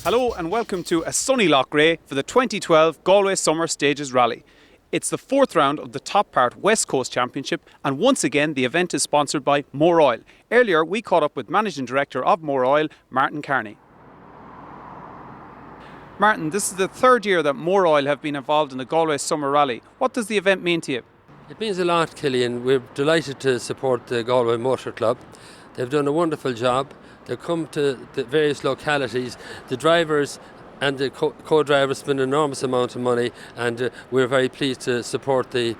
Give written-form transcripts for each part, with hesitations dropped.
Hello and welcome to a sunny Lochray for the 2012 Galway Summer Stages Rally. It's the fourth round of the Top Part West Coast Championship, and once again the event is sponsored by Mór Oil. Earlier we caught up with Managing Director of Mór Oil, Martin Kearney. Martin, this is the third year that Mór Oil have been involved in the Galway Summer Rally. What does the event mean to you? It means a lot, Killian. We're delighted to support the Galway Motor Club. They've done a wonderful job. They've come to the various localities. The drivers and the co-drivers spend an enormous amount of money, and we're very pleased to support the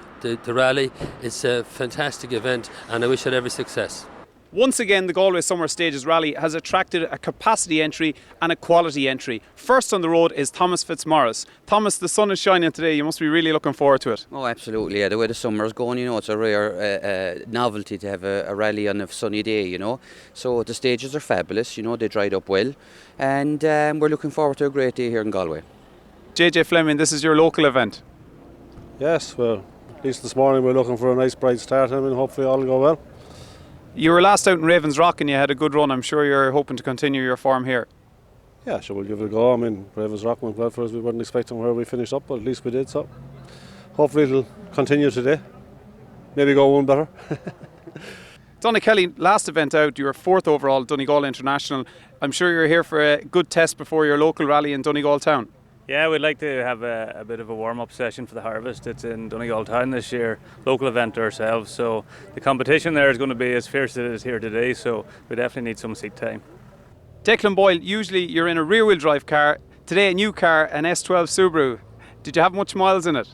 rally. It's a fantastic event, and I wish it every success. Once again, the Galway Summer Stages Rally has attracted a capacity entry and a quality entry. First on the road is Thomas Fitzmaurice. Thomas, the sun is shining today. You must be really looking forward to it. Oh, absolutely. Yeah, the way the summer is going, it's a rare novelty to have a rally on a sunny day, So the stages are fabulous, they dried up well. And we're looking forward to a great day here in Galway. JJ Fleming, this is your local event. Yes, well, at least this morning we're looking for a nice bright start and hopefully all will go well. You were last out in Ravens Rock and you had a good run. I'm sure you're hoping to continue your form here. Yeah, sure, we'll give it a go. Ravens Rock went well for us. We weren't expecting where we finished up, but at least we did, so hopefully it'll continue today. Maybe go one better. Donagh Kelly, last event out, you were fourth overall Donegal International. I'm sure you're here for a good test before your local rally in Donegal Town. Yeah, we'd like to have a bit of a warm-up session for the harvest. It's in Donegal Town this year, local event ourselves, so the competition there is going to be as fierce as it is here today, so we definitely need some seat time. Declan Boyle, usually you're in a rear-wheel drive car. Today a new car, an S12 Subaru. Did you have much miles in it?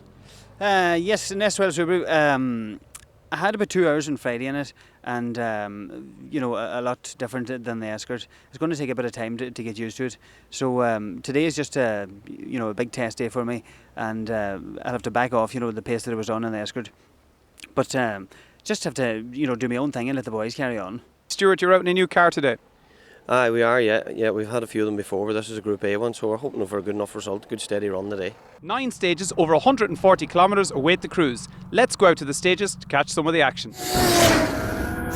Yes, an S12 Subaru. I had about 2 hours on Friday in it, and a lot different than the Escort. It's going to take a bit of time to get used to it. So today is just a big test day for me, and I'll have to back off the pace that I was on in the Escort. But just have to do my own thing and let the boys carry on. Stuart, you're out in a new car today. Aye, we are, yeah. We've had a few of them before, but this is a Group A one, so we're hoping for a good enough result, good steady run today. 9 stages, over 140 kilometres await the cruise. Let's go out to the stages to catch some of the action.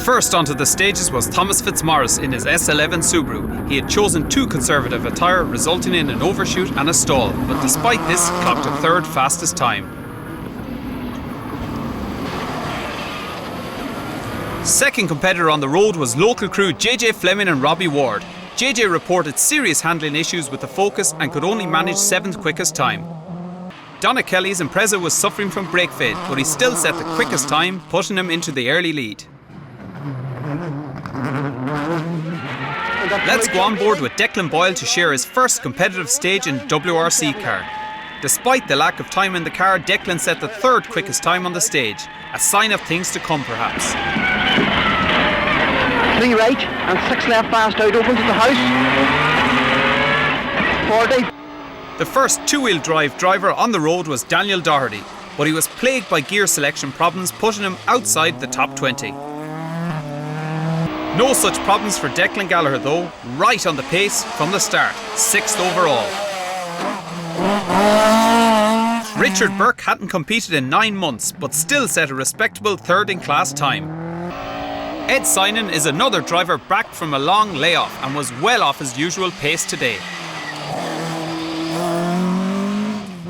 First onto the stages was Thomas Fitzmaurice in his S11 Subaru. He had chosen too conservative a tyre, resulting in an overshoot and a stall, but despite this, clocked a third fastest time. Second competitor on the road was local crew JJ Fleming and Robbie Ward. JJ reported serious handling issues with the Focus and could only manage 7th quickest time. Donagh Kelly's Impreza was suffering from brake fade, but he still set the quickest time, putting him into the early lead. Let's go on board with Declan Boyle to share his first competitive stage in WRC car. Despite the lack of time in the car, Declan set the 3rd quickest time on the stage, a sign of things to come perhaps. 3 right and 6 left fast out, opens the house. 40. The first 2-wheel drive driver on the road was Daniel Doherty, but he was plagued by gear selection problems, putting him outside the top 20. No such problems for Declan Gallagher though, right on the pace from the start, 6th overall. Richard Burke hadn't competed in 9 months, but still set a respectable 3rd in class time. Ed Synan is another driver back from a long layoff and was well off his usual pace today.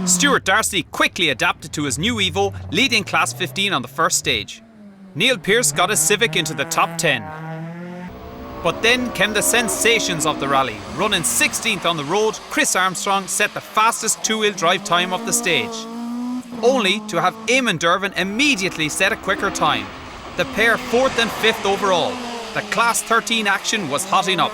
Stuart Darcy quickly adapted to his new Evo, leading class 15 on the first stage. Neil Pearce got his Civic into the top 10. But then came the sensations of the rally. Running 16th on the road, Chris Armstrong set the fastest 2-wheel drive time of the stage, only to have Eamon Dervan immediately set a quicker time. The pair 4th and 5th overall. The Class 13 action was hotting up.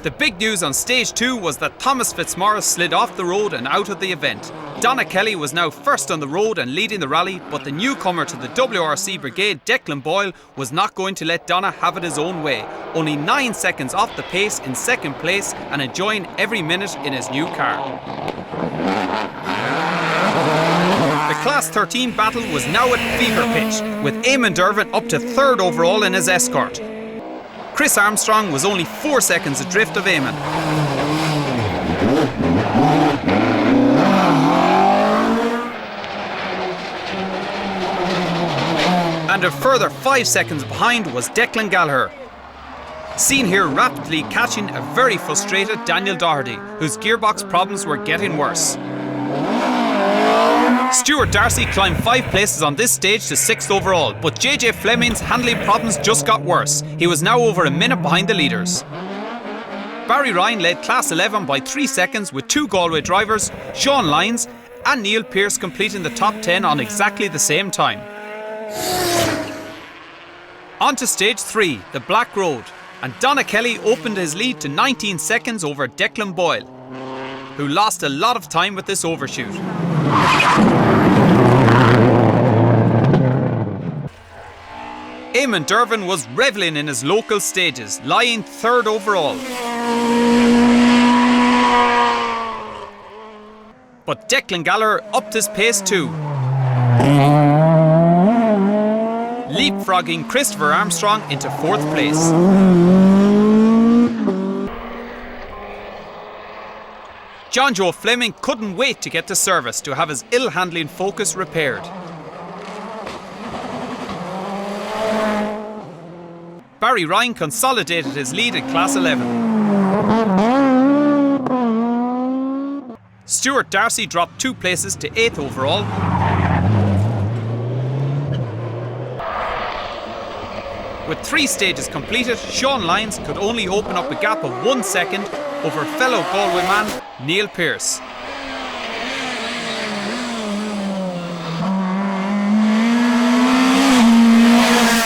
The big news on stage 2 was that Thomas Fitzmaurice slid off the road and out of the event. Donagh Kelly was now first on the road and leading the rally, but the newcomer to the WRC brigade, Declan Boyle, was not going to let Donagh have it his own way. Only 9 seconds off the pace in 2nd place and enjoying every minute in his new car. The Class 13 battle was now at fever pitch, with Eamon Dervan up to 3rd overall in his Escort. Chris Armstrong was only 4 seconds adrift of Eamon. And a further 5 seconds behind was Declan Gallagher. Seen here rapidly catching a very frustrated Daniel Doherty, whose gearbox problems were getting worse. Stuart Darcy climbed 5 places on this stage to 6th overall, but JJ Fleming's handling problems just got worse. He was now over a minute behind the leaders. Barry Ryan led Class 11 by 3 seconds with 2 Galway drivers, Sean Lyons and Neil Pearce, completing the top 10 on exactly the same time. On to stage 3, the Black Road, and Donagh Kelly opened his lead to 19 seconds over Declan Boyle, who lost a lot of time with this overshoot. Eamon Dervan was revelling in his local stages, lying 3rd overall. But Declan Gallagher upped his pace too, leapfrogging Christopher Armstrong into 4th place. John Joe Fleming couldn't wait to get to service to have his ill-handling Focus repaired. Barry Ryan consolidated his lead in Class 11. Stuart Darcy dropped 2 places to 8th overall. With 3 stages completed, Sean Lyons could only open up a gap of 1 second over fellow Galway man Neil Pearce.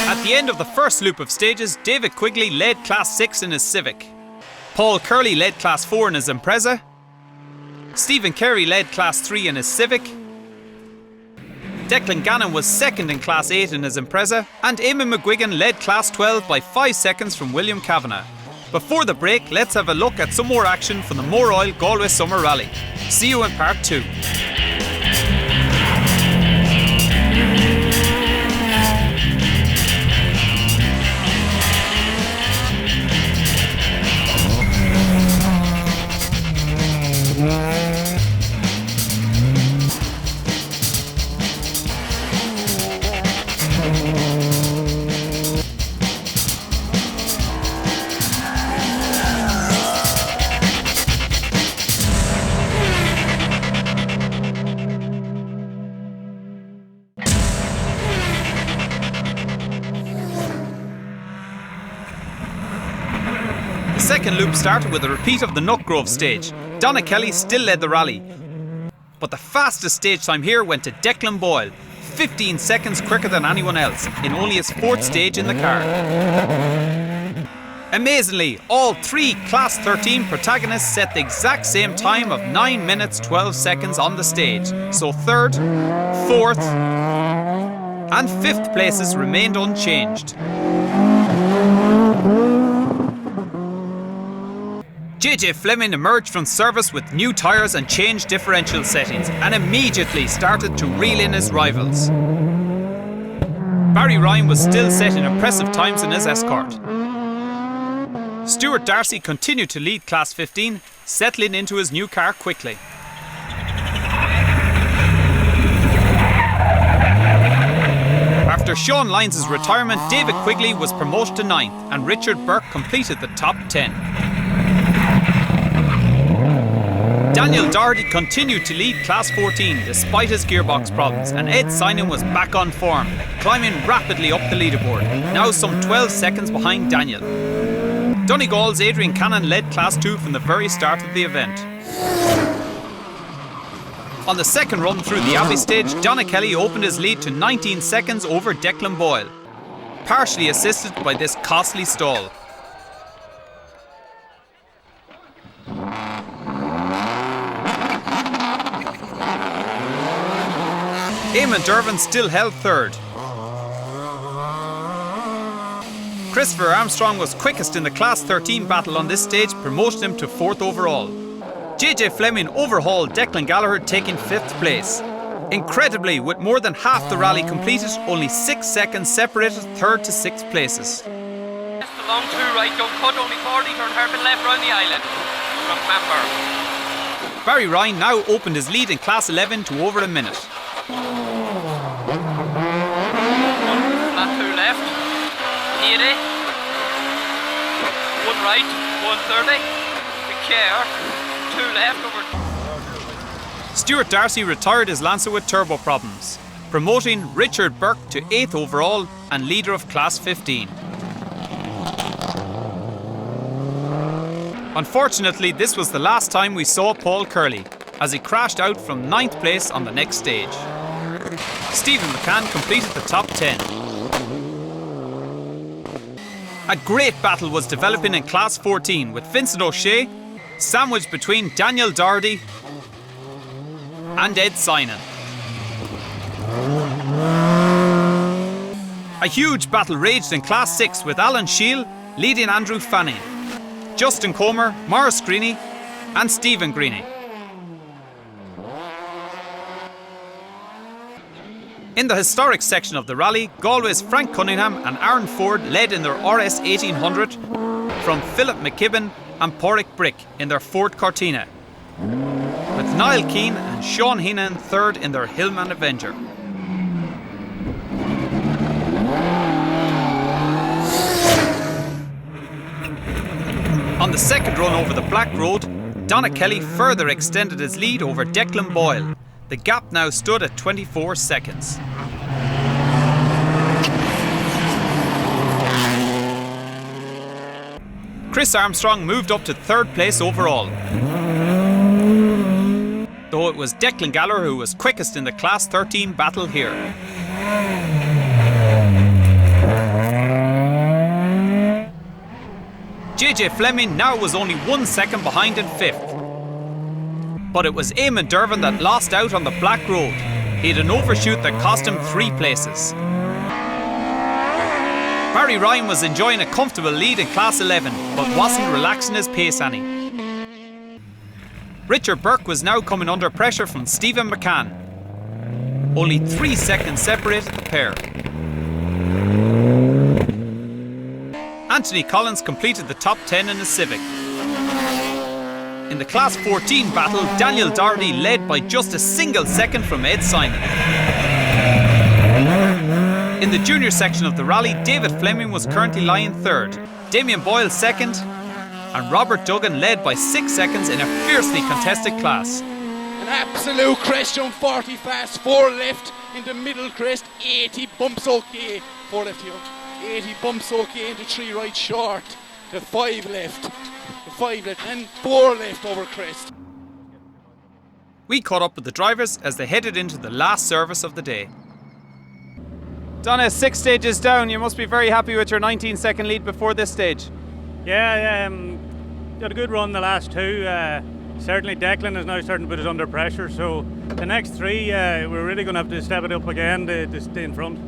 At the end of the first loop of stages, David Quigley led Class 6 in his Civic. Paul Curley led Class 4 in his Impreza. Stephen Carey led Class 3 in his Civic. Declan Gannon was 2nd in Class 8 in his Impreza, and Eamon McGuigan led Class 12 by 5 seconds from William Kavanagh. Before the break, let's have a look at some more action from the Mór Oil Galway Summer Rally. See you in part 2. The second loop started with a repeat of the Nutgrove stage. Donagh Kelly still led the rally, but the fastest stage time here went to Declan Boyle, 15 seconds quicker than anyone else, in only his 4th stage in the car. Amazingly, all 3 Class 13 protagonists set the exact same time of 9 minutes 12 seconds on the stage, so 3rd, 4th and 5th places remained unchanged. JJ Fleming emerged from service with new tyres and changed differential settings, and immediately started to reel in his rivals. Barry Ryan was still setting impressive times in his Escort. Stuart Darcy continued to lead Class 15, settling into his new car quickly. After Sean Lyons' retirement, David Quigley was promoted to 9th, and Richard Burke completed the top 10. Daniel Doherty continued to lead Class 14 despite his gearbox problems, and Ed Synan was back on form, climbing rapidly up the leaderboard, now some 12 seconds behind Daniel. Donegal's Adrian Cannon led Class 2 from the very start of the event. On the second run through the Abbey stage, Donagh Kelly opened his lead to 19 seconds over Declan Boyle, partially assisted by this costly stall. Eamon Dervan still held 3rd. Christopher Armstrong was quickest in the Class 13 battle on this stage, promoting him to 4th overall. JJ Fleming overhauled Declan Gallagher, taking 5th place. Incredibly, with more than half the rally completed, only 6 seconds separated 3rd to 6th places. Long 2 right, don't cut, only 40, turn hairpin left round the island from Member. Barry Ryan now opened his lead in Class 11 to over a minute. Flat 2 left, 80. right, 130. The Care, 2 left over. Stuart Darcy retired his Lancer with turbo problems, promoting Richard Burke to 8th overall and leader of Class 15. Unfortunately, this was the last time we saw Paul Curley, as he crashed out from 9th place on the next stage. Stephen McCann completed the top 10. A great battle was developing in Class 14 with Vincent O'Shea sandwiched between Daniel Doherty and Ed Synan. A huge battle raged in Class 6 with Alan Shield leading Andrew Fanning, Justin Comer, Maurice Greeny and Stephen Greeny. In the historic section of the rally, Galway's Frank Cunningham and Aaron Ford led in their RS 1800 from Philip McKibben and Porrick Brick in their Ford Cortina, with Niall Keane and Sean Heenan third in their Hillman Avenger. On the second run over the Black Road, Donagh Kelly further extended his lead over Declan Boyle. The gap now stood at 24 seconds. Chris Armstrong moved up to 3rd place overall, though it was Declan Gallagher who was quickest in the Class 13 battle here. JJ Fleming now was only 1 second behind in 5th. But it was Eamon Dervan that lost out on the Black Road. He had an overshoot that cost him 3 places. Barry Ryan was enjoying a comfortable lead in Class 11, but wasn't relaxing his pace any. Richard Burke was now coming under pressure from Stephen McCann. Only 3 seconds separated the pair. Anthony Collins completed the top 10 in the Civic. In the Class 14 battle, Daniel Doherty led by just a single second from Ed Synan. In the junior section of the rally, David Fleming was currently lying 3rd, Declan Boyle 2nd, and Robert Duggan led by 6 seconds in a fiercely contested class. An absolute crest on 40 fast, 4 left into middle crest, 80 bumps okay, 4 left here, 80 bumps okay into 3 right short, to 5 left. 5 left and 4 left over crest. We caught up with the drivers as they headed into the last service of the day. Donagh, 6 stages down, you must be very happy with your 19-second lead before this stage. Yeah, got a good run the last 2. Certainly Declan is now starting to put us under pressure, so the next 3 we're really going to have to step it up again to stay in front.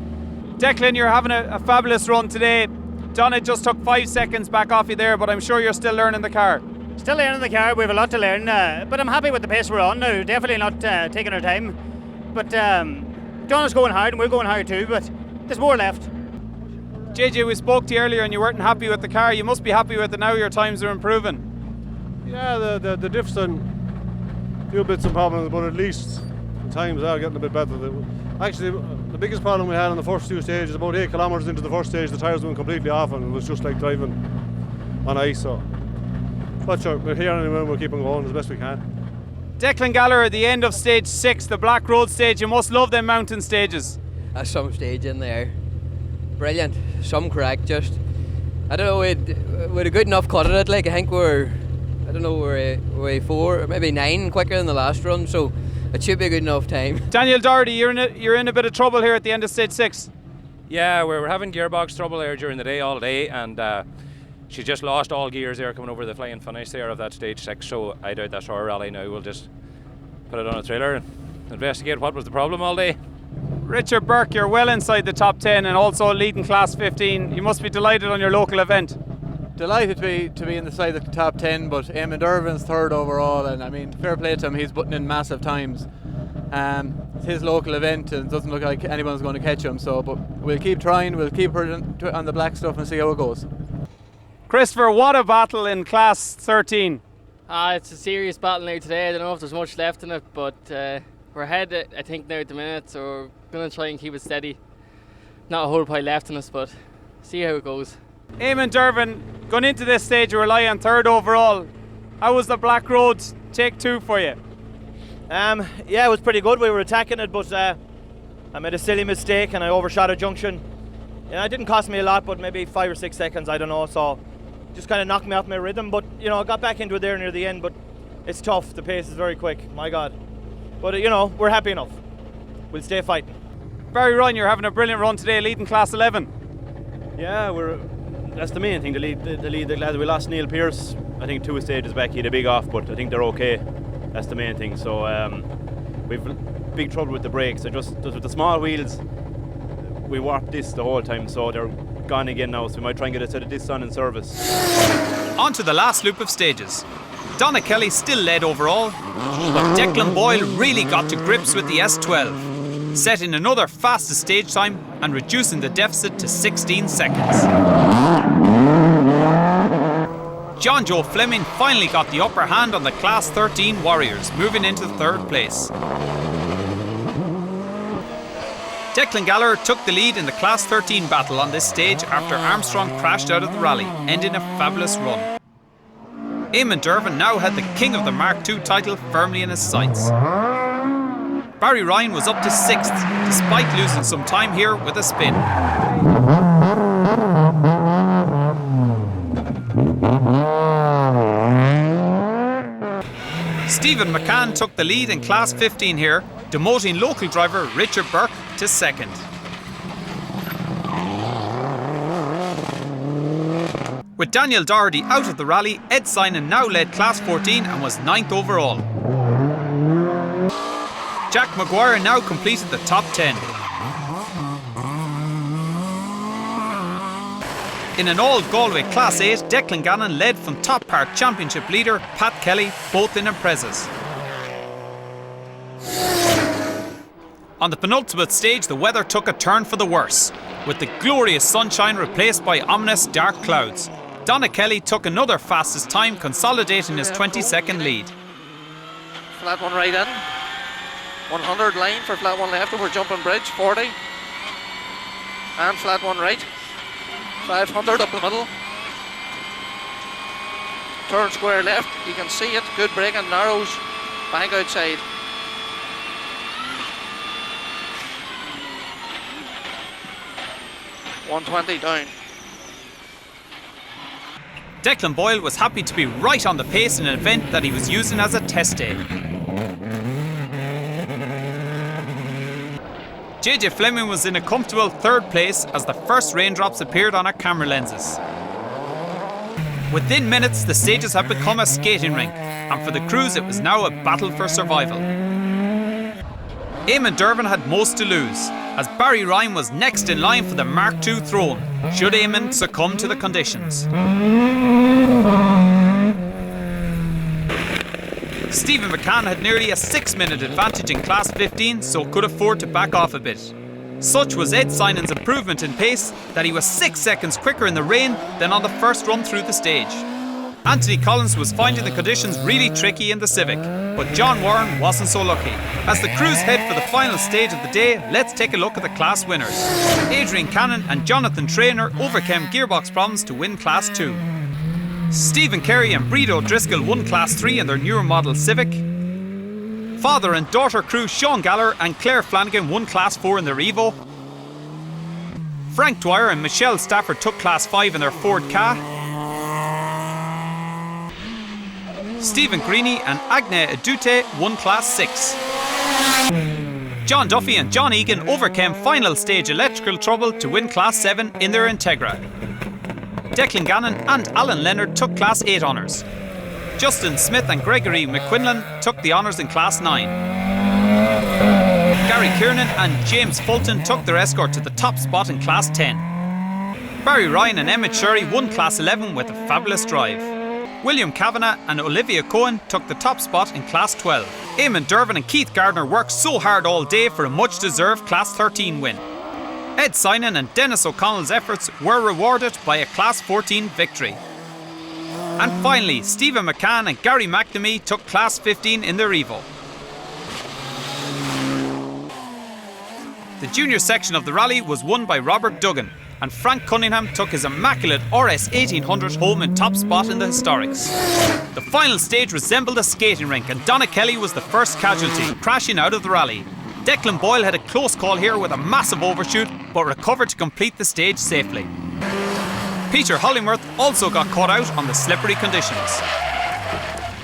Declan, you're having a fabulous run today. Donagh just took 5 seconds back off you there, but I'm sure you're still learning the car. Still learning the car, we have a lot to learn, but I'm happy with the pace we're on now. Definitely not taking our time. But Donnagh's going hard and we're going hard too, but there's more left. JJ, we spoke to you earlier and you weren't happy with the car. You must be happy with it now, your times are improving. Yeah, the diff's done a few bits and problems, but at least the times are getting a bit better. Actually, the biggest problem we had on the first 2 stages, about 8 kilometres into the first stage, the tyres went completely off and it was just like driving on ice. So, but sure, we're here anyway, we're keeping going as best we can. Declan Gallagher at the end of stage 6, the Black Road stage. You must love them mountain stages. There's some stage in there. Brilliant. Some crack, just. I don't know, we'd a good enough cut at it. Like, I think we're 4, maybe 9 quicker than the last run, so it should be a good enough time. Daniel Doherty, you're in a bit of trouble here at the end of stage 6. Yeah, we're having gearbox trouble there during the day, all day, and she just lost all gears there coming over the flying finish there of that stage 6, so I doubt that's our rally now. We'll just put it on a trailer and investigate what was the problem all day. Richard Burke, you're well inside the top 10 and also leading Class 15. You must be delighted on your local event. Delighted to be inside the top 10, but Eamon Dervan's 3rd overall, and I mean, fair play to him, he's putting in massive times. It's his local event and it doesn't look like anyone's going to catch him, so but we'll keep trying, we'll keep her on the black stuff and see how it goes. Christopher, what a battle in Class 13. It's a serious battle now today. I don't know if there's much left in it, but we're ahead, I think, now at the minute, so we're going to try and keep it steady. Not a whole pile left in us, but see how it goes. Eamon Dervan, Going into this stage, you rely on third overall. How was the Black Road take 2 for you? Yeah, it was pretty good. We were attacking it, but I made a silly mistake and I overshot a junction. Yeah, it didn't cost me a lot, but maybe 5 or 6 seconds, I don't know. So just kind of knocked me off my rhythm. But you know, I got back into it there near the end. But it's tough. The pace is very quick. My God. But you know, we're happy enough. We'll stay fighting. Barry Ryan, you're having a brilliant run today, leading Class 11. Yeah, that's the main thing. The lead. We lost Neil Pearce. I think 2 stages back. He had a big off, but I think they're okay. That's the main thing. So we've big trouble with the brakes. Just with the small wheels, we warped this the whole time. So they're gone again now. So we might try and get a set of discs on in service. On to the last loop of stages. Donagh Kelly still led overall, but Declan Boyle really got to grips with the S12, setting another fastest stage time and reducing the deficit to 16 seconds. John Joe Fleming finally got the upper hand on the Class 13 Warriors, moving into third place. Declan Gallagher took the lead in the Class 13 battle on this stage after Armstrong crashed out of the rally, ending a fabulous run. Eamon Dervan now had the King of the Mark II title firmly in his sights. Barry Ryan was up to 6th, despite losing some time here with a spin. Stephen McCann took the lead in Class 15 here, demoting local driver Richard Burke to 2nd. With Daniel Doherty out of the rally, Ed Synan now led Class 14 and was 9th overall. Jack Maguire now completed the top 10. In an all-Galway Class 8, Declan Gannon led from top part championship leader Pat Kelly, both in Imprezas. On the penultimate stage, the weather took a turn for the worse, with the glorious sunshine replaced by ominous dark clouds. Donagh Kelly took another fastest time, consolidating his 22nd lead. Flat one right in. 100 line for flat one left over jumping bridge, 40. And flat one right. 500 up the middle. Turn square left, you can see it. Good brake and narrows. Bank outside. $120 down. Declan Boyle was happy to be right on the pace in an event that he was using as a test day. JJ Fleming was in a comfortable 3rd place as the first raindrops appeared on our camera lenses. Within minutes, the stages had become a skating rink, and for the crews it was now a battle for survival. Eamon Dervan had most to lose, as Barry Ryan was next in line for the Mark II throne, should Eamon succumb to the conditions. Stephen McCann had nearly a 6-minute advantage in Class 15, so could afford to back off a bit. Such was Ed Synan's improvement in pace that he was 6 seconds quicker in the rain than on the first run through the stage. Anthony Collins was finding the conditions really tricky in the Civic, but John Warren wasn't so lucky. As the crews head for the final stage of the day, let's take a look at the class winners. Adrian Cannon and Jonathan Traynor overcame gearbox problems to win Class 2. Stephen Carey and Breed O'Driscoll won Class 3 in their newer model Civic. Father and daughter crew Sean Gallagher and Claire Flanagan won Class 4 in their Evo. Frank Dwyer and Michelle Stafford took Class 5 in their Ford Ka. Stephen Greeny and Agne Adute won Class 6. John Duffy and John Egan overcame final stage electrical trouble to win Class 7 in their Integra. Declan Gannon and Alan Leonard took Class 8 honours. Justin Smith and Gregory McQuinlan took the honours in Class 9. Gary Kiernan and James Fulton took their escort to the top spot in Class 10. Barry Ryan and Emmett Sherry won Class 11 with a fabulous drive. William Kavanagh and Olivia Cohen took the top spot in Class 12. Eamon Dervan and Keith Gardner worked so hard all day for a much-deserved Class 13 win. Ed Synan and Dennis O'Connell's efforts were rewarded by a Class 14 victory. And finally, Stephen McCann and Gary McNamee took Class 15 in their Evo. The junior section of the rally was won by Robert Duggan, and Frank Cunningham took his immaculate RS 1800 home in top spot in the historics. The final stage resembled a skating rink, and Donagh Kelly was the first casualty, crashing out of the rally. Declan Boyle had a close call here with a massive overshoot, but recovered to complete the stage safely. Peter Hollingworth also got caught out on the slippery conditions.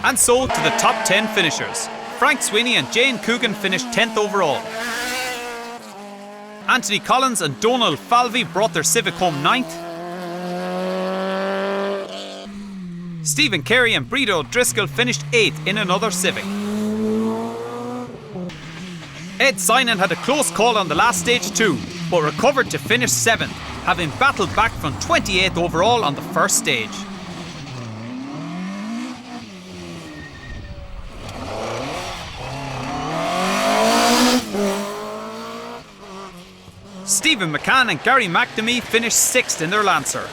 And so to the top 10 finishers. Frank Sweeney and Jane Coogan finished 10th overall. Anthony Collins and Donald Falvey brought their Civic home 9th. Stephen Carey and Bredo Driscoll finished 8th in another Civic. Ed Synan had a close call on the last stage too, but recovered to finish 7th, having battled back from 28th overall on the first stage. Stephen McCann and Gary McNamee finished 6th in their Lancer.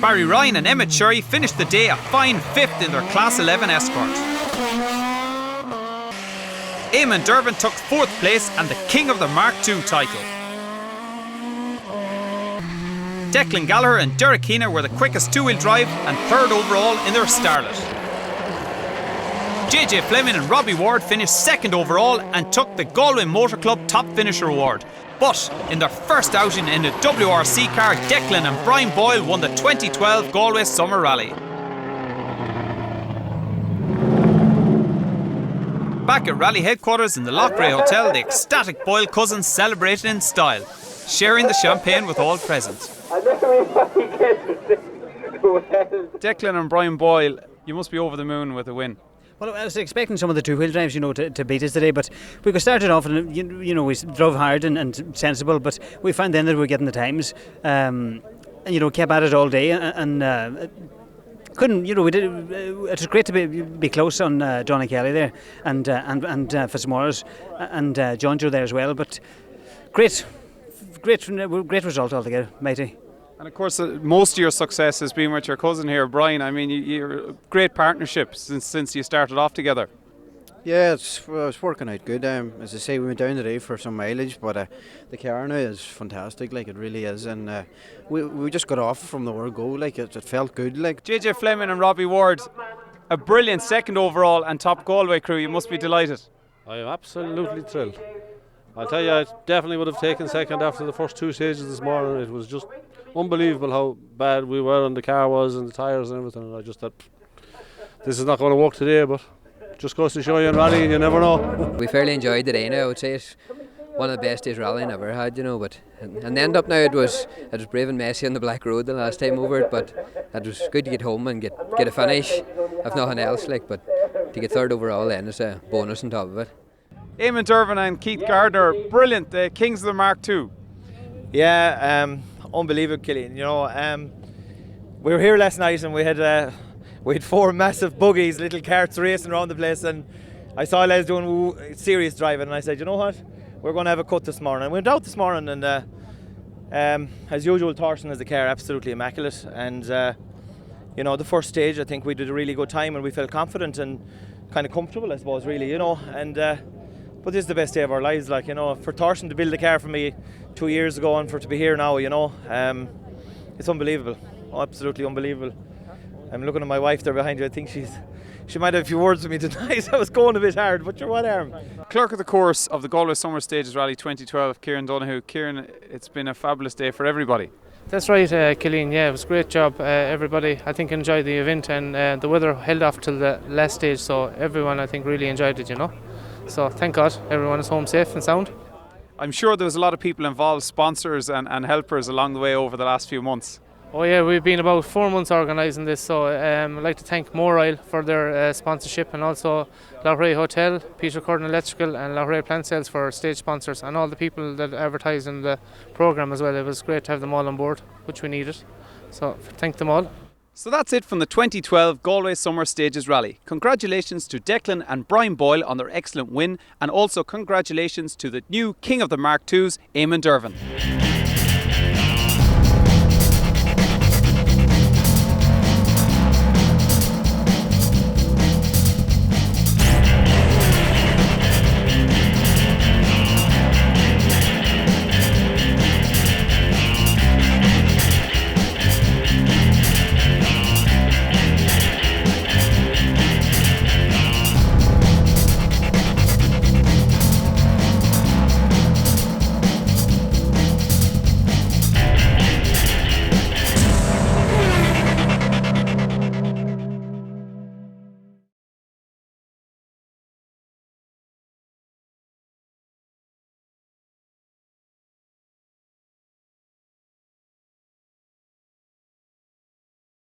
Barry Ryan and Emmett Sherry finished the day a fine 5th in their Class 11 Escort. Eamon Dervan took 4th place and the King of the Mark II title. Declan Gallagher and Derek Keena were the quickest two-wheel drive and 3rd overall in their Starlet. JJ Fleming and Robbie Ward finished 2nd overall and took the Galway Motor Club Top Finisher Award. But in their first outing in a WRC car, Declan and Brian Boyle won the 2012 Galway Summer Rally. Back at rally headquarters in the Loughrea Hotel, the ecstatic Boyle cousins celebrated in style, sharing the champagne with all present. Declan and Brian Boyle, you must be over the moon with a win. Well, I was expecting some of the two-wheel drives, to beat us today, but we got started off and, we drove hard and sensible, but we found then that we were getting the times, and, kept at it all day, and couldn't, we did. It was great to be close on Donagh Kelly there, and Fitzmaurice, and John Joe there as well, but great result altogether, matey. And of course, most of your success has been with your cousin here, Brian. I mean, you're a great partnership since you started off together. Yeah, it's working out good. As I say, we went down today for some mileage, but the car now is fantastic, like it really is. And we just got off from the word go, like it felt good. Like JJ Fleming and Robbie Ward, a brilliant 2nd overall and top Galway crew. You must be delighted. I am absolutely thrilled. I'll tell you, I definitely would have taken 2nd after the first 2 stages this morning. It was just unbelievable how bad we were and the car was and the tyres and everything. And I just thought, this is not going to work today, but just goes to show you in rallying, you never know. We fairly enjoyed the day now. I would say it's one of the best days rallying I ever had, but and the end up now it was brave and messy on the Black Road the last time over it, but it was good to get home and get a finish, if nothing else, but to get 3rd overall then is a bonus on top of it. Eamon Dervan and Keith Gardner, brilliant, the Kings of the Mark II. Yeah, unbelievable, Killian. We were here last night and we had 4 massive buggies, little carts racing around the place, and I saw lads doing serious driving, and I said, you know what, we're going to have a cut this morning. And we went out this morning, and as usual, Thorsten has the car absolutely immaculate, and the first stage I think we did a really good time and we felt confident and kind of comfortable, I suppose, really, and but this is the best day of our lives, for Thorsten to build a car for me 2 years ago and for it to be here now, it's unbelievable, absolutely unbelievable. I'm looking at my wife there behind you. I think she might have a few words with me tonight. I was going a bit hard, but you're what arm. Clerk of the course of the Galway Summer Stages Rally 2012, Kieran Donahue. Kieran, it's been a fabulous day for everybody. That's right, Killian. Yeah, it was a great job. Everybody, I think, enjoyed the event, and the weather held off till the last stage, so everyone, I think, really enjoyed it, So thank God everyone is home safe and sound. I'm sure there was a lot of people involved, sponsors and helpers along the way over the last few months. Oh yeah, we've been about 4 months organising this, so I'd like to thank Mór Oil for their sponsorship, and also Loughrea Hotel, Peter Curtin Electrical and Loughrea Plant Sales for stage sponsors, and all the people that advertise in the programme as well. It was great to have them all on board, which we needed, so thank them all. So that's it from the 2012 Galway Summer Stages Rally. Congratulations to Declan and Brian Boyle on their excellent win, and also congratulations to the new King of the Mark IIs, Eamon Dervan.